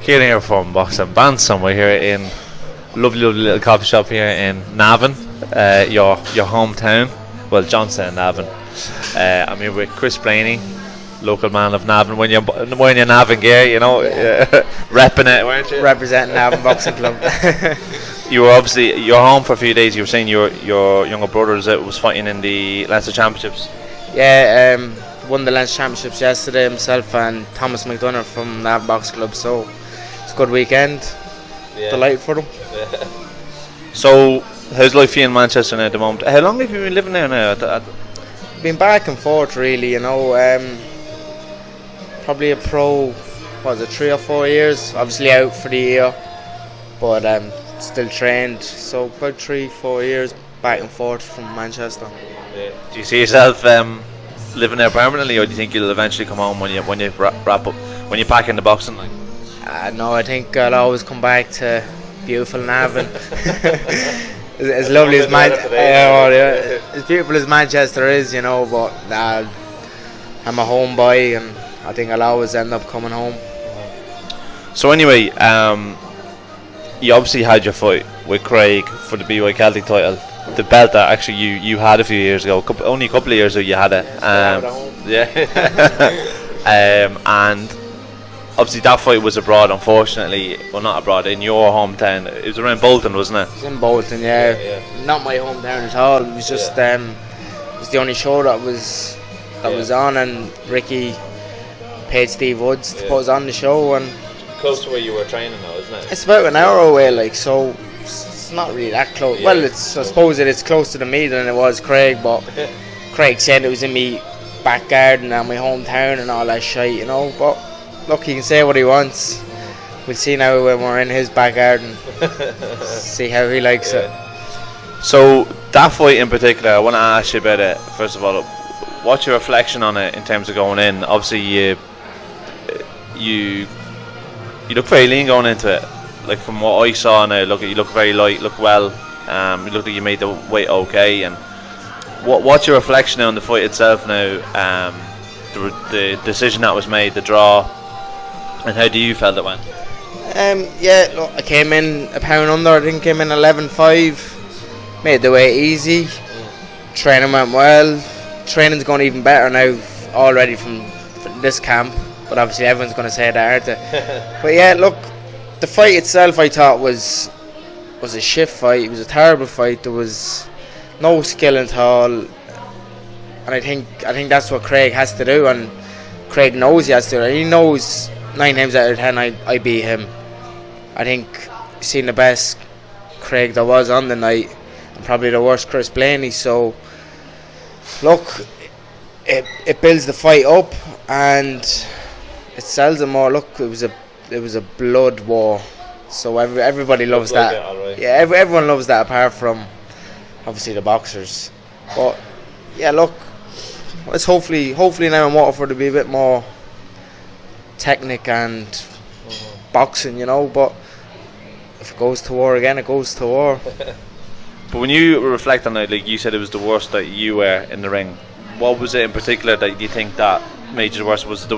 Kieran here from Boxing Bants, and we're here in lovely little coffee shop here in Navan, your hometown. Well, Johnstown, Navan. I'm here with Chris Blaney, local man of Navan. When you're wearing your Navan gear, you know, repping it, weren't you? Representing Navan Boxing Club. You were you're home for a few days. You were saying your younger brother was fighting in the Leinster Championships. Yeah, won the Leinster Championships yesterday himself and Thomas McDonough from Navan Boxing Club. So it's a good weekend. Yeah. Delighted for them. Yeah. So how's life here in Manchester now at the moment? How long have you been living there now? Been back and forth really, you know. Probably a pro, 3 or 4 years. Obviously out for the year, but still trained. So about 3-4 years back and forth from Manchester. Yeah. Do you see yourself living there permanently, or do you think you'll eventually come home when you wrap up, when you pack in the boxing? Like? No, I think I'll always come back to beautiful Navan. as lovely as as beautiful as Manchester is, you know. But I'm a home boy, and I think I'll always end up coming home. So anyway, you obviously had your fight with Criag for the BY Celtic title, the belt that actually you had a few years ago. Only a couple of years ago you had it. Yeah. And obviously that fight was abroad, unfortunately. Well, not abroad, in your hometown. It was around Bolton, wasn't it? It was in Bolton, yeah. Not my hometown at all. It was just it was the only show that was on, and Ricky paid Steve Woods to put us on the show. And close to where you were training though, isn't it? It's about an hour away, like, so it's not really that close. Well, I suppose it's closer to me than it was Criag, but Criag said it was in me back garden and my hometown and all that shit, you know. But look, he can say what he wants. We'll see now when we're in his back garden. See how he likes it. So that fight in particular, I want to ask you about it. First of all, what's your reflection on it in terms of going in? Obviously, you look very lean going into it. Like from what I saw now, you look very light, look well. You look like you made the weight okay. And what's your reflection on the fight itself now? The decision that was made, the draw, and how do you felt it went? Look, I came in a pound under. I think came in 11.5. Made the weight easy. Training went well. Training's going even better now already from this camp. But obviously everyone's going to say that, aren't they? But yeah, look, the fight itself I thought was a shit fight. It was a terrible fight. There was no skill at all. And I think that's what Criag has to do, and Criag knows he has to do it. He knows 9 times out of 10 I beat him. I think seen the best Criag there was on the night, and probably the worst Chris Blaney. So look, it builds the fight up and it sells it more. Look, it was a blood war, so everybody loves that. Yeah, everyone loves that apart from obviously the boxers. But yeah, look, let's hopefully now in Waterford to be a bit more technique and boxing, you know. But if it goes to war again, it goes to war. But when you reflect on it, like you said, it was the worst that you were in the ring. What was it in particular that you think that made you worse? Was it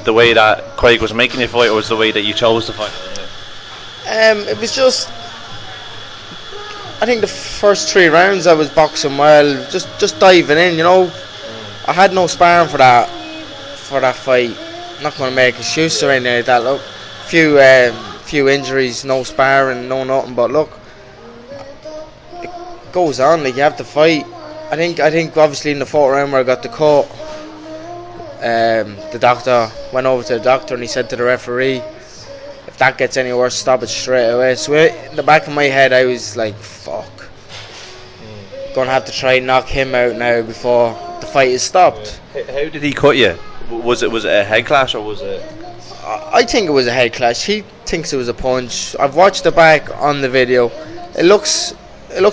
the way that Criag was making you fight, or was it the way that you chose to fight? It was just, I think the first 3 rounds I was boxing well, just diving in, you know. I had no sparring for that fight. I'm not going to make excuses or anything like that. Look, few injuries, no sparring, no nothing. But look, it goes on. Like, you have to fight. I think obviously in the 4th round where I got the cut, the doctor went over to the doctor and he said to the referee, if that gets any worse, stop it straight away. So in the back of my head I was like, fuck, gonna have to try and knock him out now before the fight is stopped. How did he cut you? Was it a head clash, or was it? I think it was a head clash. He thinks it was a punch. I've watched it back on the video. It looks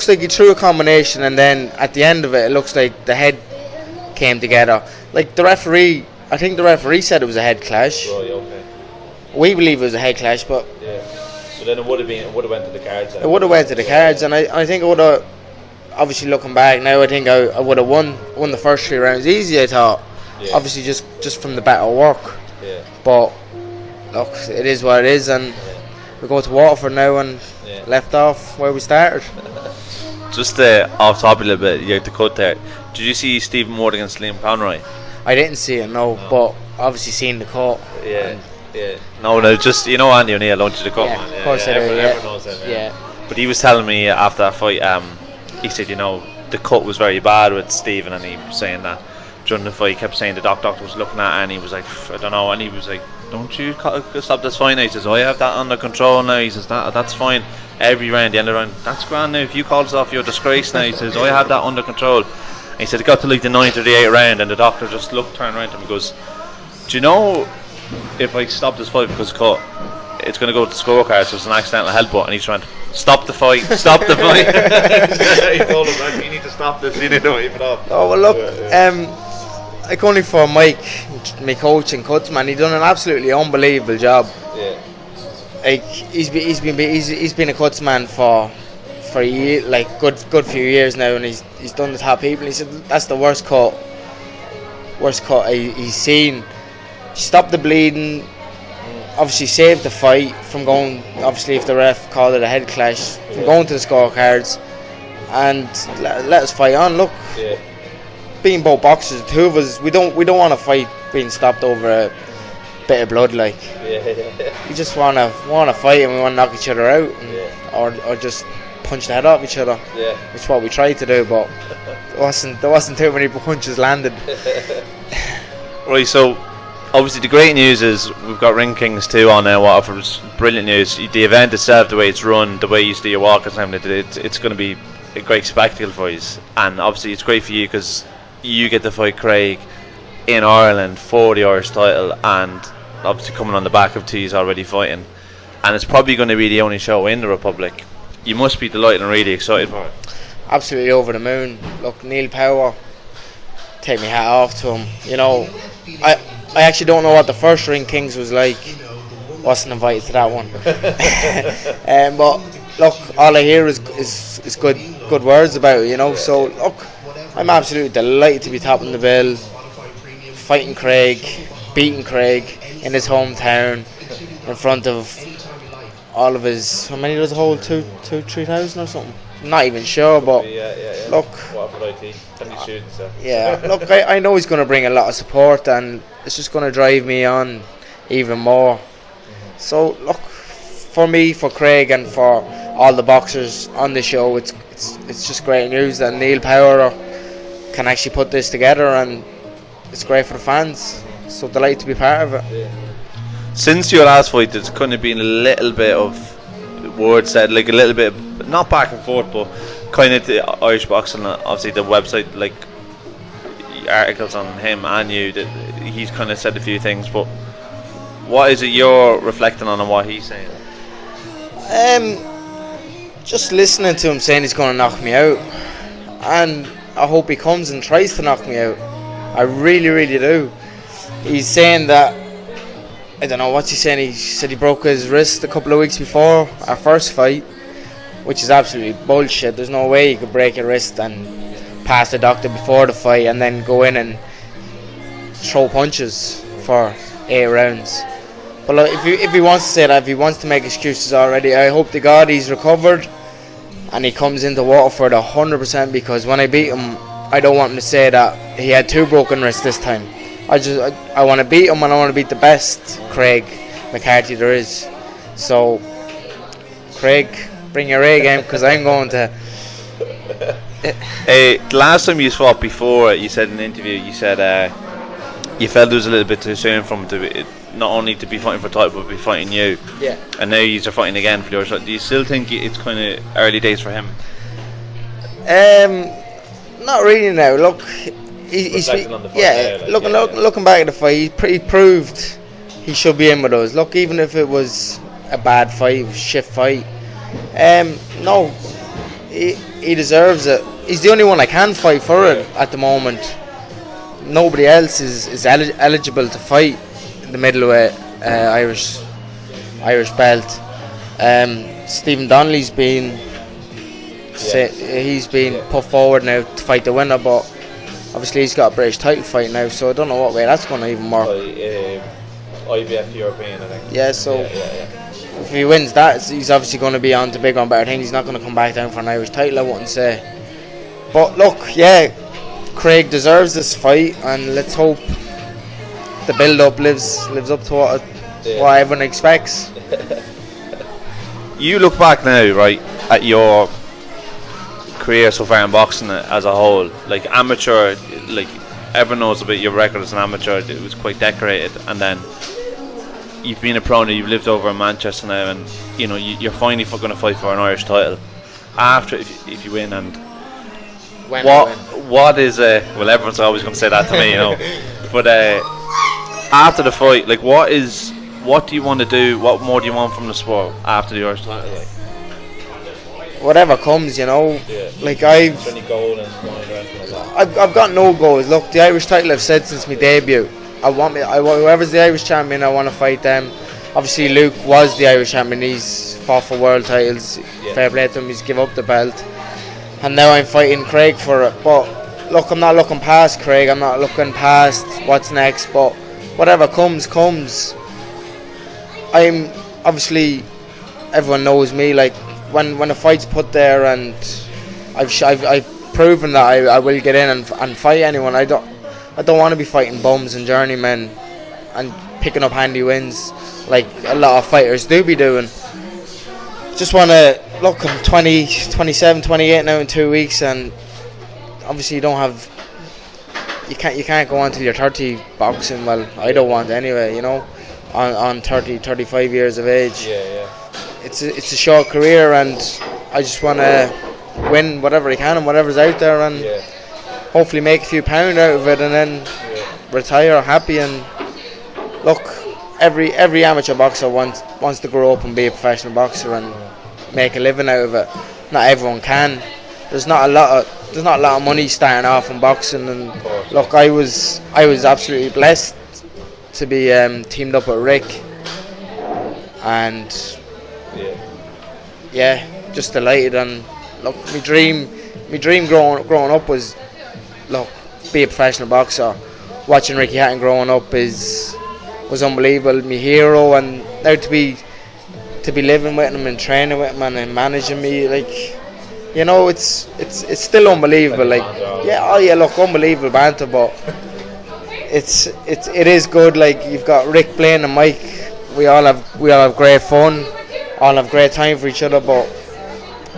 like he threw a combination, and then at the end of it looks like the head came together. Like the referee, I think the referee said it was a head clash. Right, okay. We believe it was a head clash, but yeah. So then it would have went to the cards. It would have went to the cards, and I think it would have. Obviously, looking back now, I think I would have won the first 3 rounds easy. I thought, obviously, just from the better work. Yeah. But look, it is what it is, and we go to Waterford now and left off where we started. Just off topic a little bit, you had to cut there. Did you see Stephen Ward against Liam Conroy? I didn't see it, no, but obviously seen the cut. Yeah. No, just, you know Andy O'Neill, don't you, the cut, Yeah, man? of course I do, everyone knows him, yeah. But he was telling me after that fight, he said, you know, the cut was very bad with Stephen, and he was saying that during the fight, he kept saying the doctor was looking at it, and he was like, I don't know, and he was like, don't you stop this fight now? He says, I have that under control now. He says, that's fine. Every round, the end of the round, that's grand now. If you call this off, you're a disgrace now. He says, I have that under control. And he said, it got to like the 9th or the 8th round, and the doctor just turned around to him and goes, do you know, if I stop this fight because cut, it's going to go to the scorecard, so it's an accidental headbutt. And he's trying to stop the fight, stop the fight. He told him, like, you need to stop this, you need to wave it off. Oh, well, look, like only for Mike, my coach and cuts, man, he done an absolutely unbelievable job. Yeah. Like he's been a cuts man for a year, like good few years now, and he's done the top people. He said that's the worst cut he's seen. Stopped the bleeding, obviously saved the fight from going. Obviously, if the ref called it a head clash, from going to the scorecards, and let us fight on. Look. Yeah. Being both boxers, the two of us, we don't want to fight being stopped over a bit of blood. Like, we just want to fight, and we want to knock each other out, and, or just punch the head off each other. Yeah, which is what we tried to do, but there wasn't too many punches landed. Right, so obviously the great news is we've got Ring Kings 2 on now. Waterford's brilliant news. The event itself, the way it's run, the way you do your walk, it's going to be a great spectacle for you, and obviously it's great for you because you get to fight Criag in Ireland for the Irish title, and obviously coming on the back of T's already fighting, and it's probably going to be the only show in the Republic. You must be delighted and really excited for it. Absolutely over the moon. Look, Neil Power, take my hat off to him. You know, I actually don't know what the first Ring Kings was like. Wasn't invited to that one. But look, all I hear is good words about it, you know. So look, I'm absolutely delighted to be topping the bill, fighting Criag, beating Criag in his hometown, in front of all of his. How many does it hold? 3,000 or something? I'm not even sure, but look. Look, I know he's going to bring a lot of support, and it's just going to drive me on even more. So look, for me, for Criag, and for all the boxers on the show, it's just great news that Neil Power can actually put this together, and it's great for the fans. So delighted to be part of it. Since your last fight, there's kind of been a little bit of words said, like a little bit, not back and forth, but kind of the Irish boxing, obviously the website, like articles on him and you, that he's kind of said a few things. But what is it you're reflecting on and what he's saying? Just listening to him saying he's going to knock me out, and I hope he comes and tries to knock me out. I really, really do. He's saying that, I don't know what's he saying. He said he broke his wrist a couple of weeks before our first fight, which is absolutely bullshit. There's no way you could break your wrist and pass the doctor before the fight and then go in and throw punches for 8 rounds. But look, if he wants to say that, if he wants to make excuses already, I hope to God he's recovered and he comes into Waterford 100%, because when I beat him, I don't want him to say that he had 2 broken wrists this time. I want to beat him, and I want to beat the best Criag Mc Carthy there is. So Criag, bring your A game, because I'm going to. The last time you fought before, you said in an interview, you said you felt it was a little bit too soon for him to not only to be fighting for title, but be fighting you. Yeah. And now you're fighting again for yours. Do you still think it's kind of early days for him? Not really now. Look, he's looking back at the fight, he proved he should be in with us. Look, even if it was a bad fight, shit fight, no, he deserves it. He's the only one I can fight for it at the moment. Nobody else is eligible to fight the middleweight Irish belt. Stephen Donnelly's been he's been put forward now to fight the winner, but obviously he's got a British title fight now, so I don't know what way that's going to even work. IBF European, I think. Yeah, so if he wins that, he's obviously going to be on to bigger and better things. He's not going to come back down for an Irish title, I wouldn't say. But look, yeah, Criag deserves this fight, and let's hope the build-up lives up to what everyone expects. You look back now, right, at your career so far in boxing as a whole, like amateur, like everyone knows about your record as an amateur. It was quite decorated, and then you've been a pro now, you've lived over in Manchester now, and you know you're finally going to fight for an Irish title after if you win. And what is well, everyone's always going to say that to me, you know, but after the fight, like what do you want to do? What more do you want from the sport after the Irish title? Like? Whatever comes, you know. Yeah. Like any goal and anything like that? I've got no goals. Look, the Irish title I've said since my debut. Whoever's the Irish champion, I want to fight them. Obviously, Luke was the Irish champion. He's fought for world titles. Yeah. Fair play to him. He's give up the belt, and now I'm fighting Criag for it. But look, I'm not looking past Criag. I'm not looking past what's next. But whatever comes. I'm obviously, everyone knows me. Like when a fight's put there, and I've proven that I will get in and fight anyone. I don't want to be fighting bums and journeymen and picking up handy wins like a lot of fighters do be doing. Just want to look. I'm 20, 27, 28 now in 2 weeks, and obviously you can't go on till you're 30 boxing. Well, I don't want anyway. You know. On 30, 35 years of age. Yeah. It's a short career, and I just want to win whatever I can and whatever's out there, and hopefully make a few pound out of it, and then retire happy. And look, every amateur boxer wants to grow up and be a professional boxer and make a living out of it. Not everyone can. There's not a lot of money starting off in boxing, and look, I was absolutely blessed to be teamed up with Rick, and just delighted. And look, my dream growing up was be a professional boxer. Watching Ricky Hatton growing up was unbelievable, my hero, and now to be living with him and training with him and managing me, like, you know, it's still unbelievable. Like, look, unbelievable banter, but it is good. Like, you've got Rick, Blaney and Mike. We all have great fun, all have great time for each other, but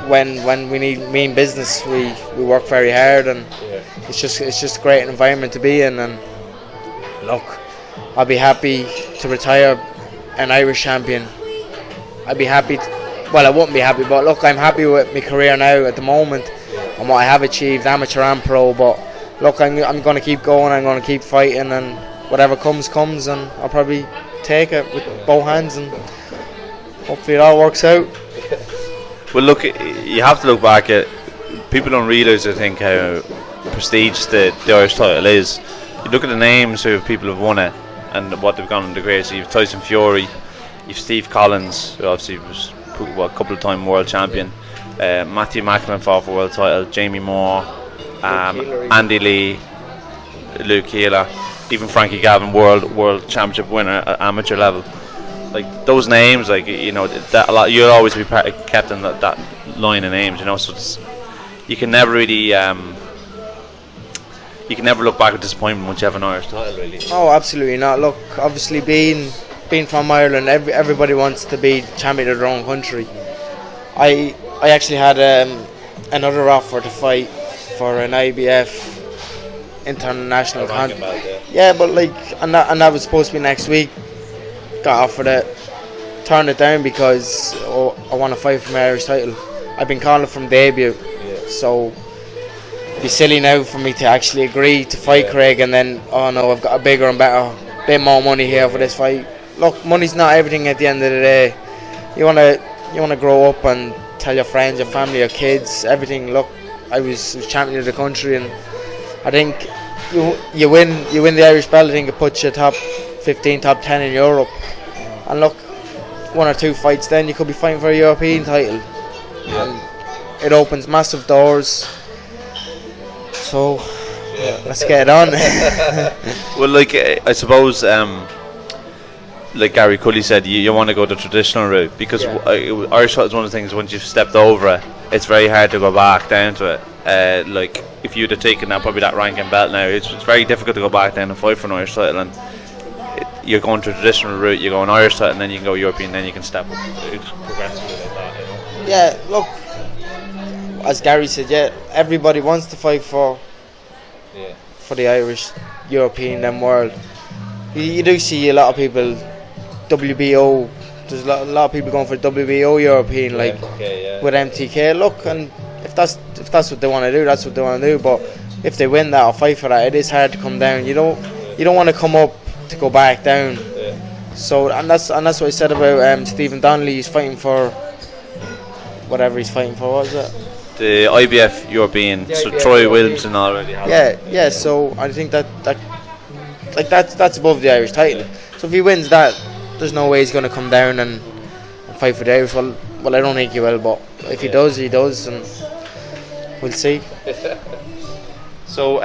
when we mean business, we work very hard, and it's just a great environment to be in. And look, I'll be happy to retire an Irish champion. I'd be happy I wouldn't be happy, but look, I'm happy with my career now at the moment and what I have achieved, amateur and pro. But look, I'm going to keep going. I'm going to keep fighting, and whatever comes, and I'll probably take it with both hands, and hopefully it all works out. Well, look, you have to look back at. People don't realise, I think, how prestigious the Irish title is. You look at the names of people who've won it and what they've gone on to great. So you've Tyson Fury, you've Steve Collins, who obviously was a couple of time world champion. Matthew Macklin fought for world title. Jamie Moore. Andy Lee, Luke Keeler, even Frankie Galvin, world championship winner at amateur level. Like those names, like, you know, that a lot. You'll always be kept in that line of names, you know. So you can never really, you can never look back with disappointment once you have an Irish title, really. Oh, absolutely not. Look, obviously being from Ireland, everybody wants to be champion of their own country. I actually had another offer to fight for an IBF international contract. Yeah, but like, and that was supposed to be next week. Got offered it, turned it down because I want to fight for my Irish title. I've been calling from debut, so it'd be silly now for me to actually agree to fight Criag, and then, oh no, I've got a bigger and better, bit more money here for this fight. Look, money's not everything at the end of the day. You wanna grow up and tell your friends, your family, your kids, everything. Look, I was champion of the country, and I think you win the Irish belt. I think it puts you top 15, top 10 in Europe. And look, one or two fights, then you could be fighting for a European title. And it opens massive doors. So let's get it on. Well, like, I suppose like Gary Cully said, you want to go the traditional route, because Irish title is one of the things, once you've stepped over it, it's very hard to go back down to it. Like if you'd have taken that, probably that ranking belt now, it's very difficult to go back down and fight for an Irish title, and you're going to a traditional route, you go an Irish title and then you can go European, then you can step up. It's progressively like that, you know. Yeah, look, as Gary said, everybody wants to fight for the Irish, European, and world. You do see a lot of people, WBO. There's a lot of people going for WBO European, like with MTK. Look, and if that's what they want to do, that's what they want to do. But if they win that or fight for that, it is hard to come down. You don't want to come up to go back down. So and that's what I said about Stephen Donnelly. He's fighting for whatever he's fighting for. What was it? The IBF European. So IBF Troy Williamson already has. Yeah. So I think that's above the Irish title. So if he wins that, there's no way he's going to come down and fight for the Irish. Well, I don't think he will, but if he does, he does, and we'll see. So,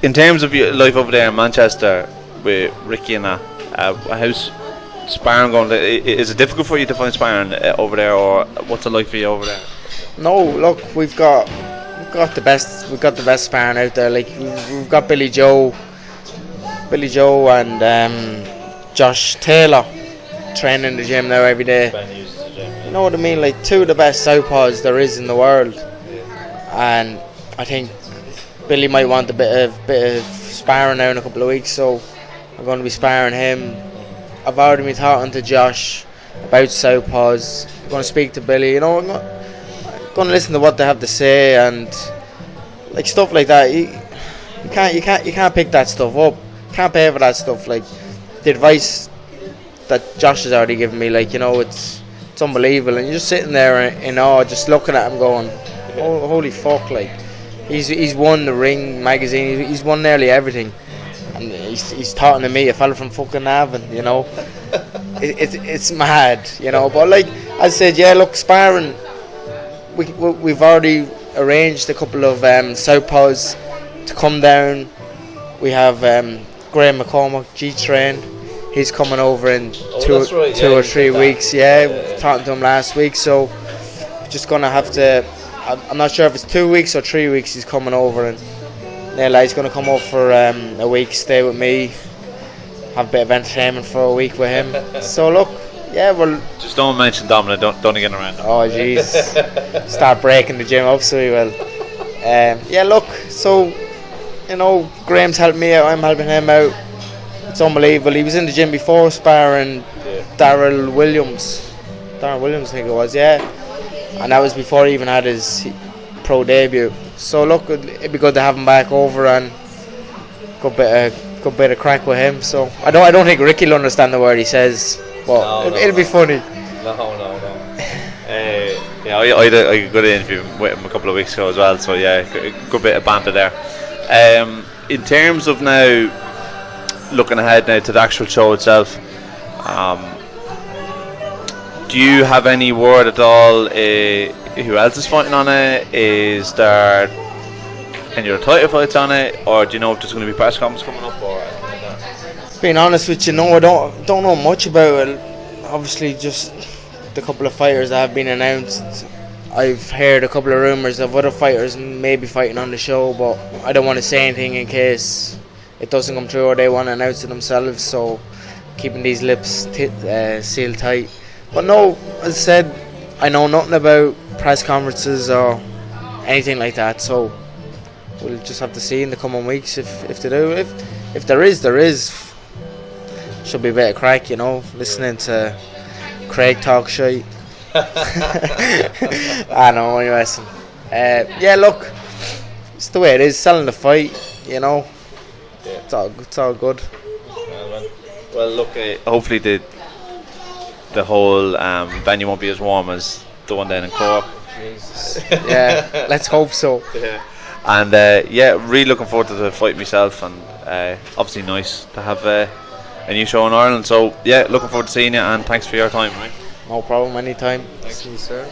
in terms of your life over there in Manchester with Ricky and that, how's sparring going? Is it difficult for you to find sparring over there, or what's it like for you over there? No, look, we've got the best sparring out there. Like we've got Billy Joe and Josh Taylor training in the gym now every day. You know what I mean? Like two of the best southpaws there is in the world, and I think Billy might want a bit of sparring now in a couple of weeks, so I'm going to be sparring him. I've already been talking to Josh about southpaws. I'm going to speak to Billy. You know, I'm going to listen to what they have to say, and like stuff like that. You can't pick that stuff up. Can't pay for that stuff. Like the advice that Josh has already given me, like, you know, it's unbelievable, and you're just sitting there in awe, just looking at him, going, oh, holy fuck! Like he's won the Ring magazine. He's won nearly everything, and he's talking to me, a fella from fucking Navan. You know, it's mad. You know, but like I said, look, sparring. We've already arranged a couple of southpaws to come down. We have Graham McCormack, G-Train. He's coming over in two or 3 weeks. Talking to him last week, so just gonna have to. I'm not sure if it's 2 weeks or 3 weeks. He's coming over, and he's gonna come over for a week, stay with me, have a bit of entertainment for a week with him. So look, well, just don't mention Dominic. Don't get around. Oh jeez, start breaking the gym up, so he will. Look, so you know, Graham's helping me out. I'm helping him out. It's unbelievable. He was in the gym before sparring Darryl Williams, I think it was, and that was before he even had his pro debut. So look, it'd be good to have him back over, and good bit of crack with him. So I don't think Ricky will understand the word he says, but it'll be funny. No. I had a good interview with him a couple of weeks ago as well. So good bit of banter there. In terms of now, looking ahead now to the actual show itself, do you have any word at all who else is fighting on it? Is there any other title fights on it, or do you know if there's going to be press conferences coming up or anything like that? Being honest with you, no, I don't know much about it. Obviously, just the couple of fighters that have been announced. I've heard a couple of rumours of other fighters maybe fighting on the show, but I don't want to say anything in case it doesn't come true or they want to announce it themselves, so keeping these lips sealed tight. But no, as I said, I know nothing about press conferences or anything like that, so we'll just have to see in the coming weeks if they do. If there is. Should be a bit of crack, you know, listening to Craig talk shite. I know, anyway. Look, it's the way it is, selling the fight, you know. It's all good. Well, look, hopefully the whole venue won't be as warm as the one down in Cork. Let's hope so. And really looking forward to the fight myself, and obviously nice to have a new show in Ireland. So looking forward to seeing you, and thanks for your time, right? No problem, anytime. Thanks. See you, sir.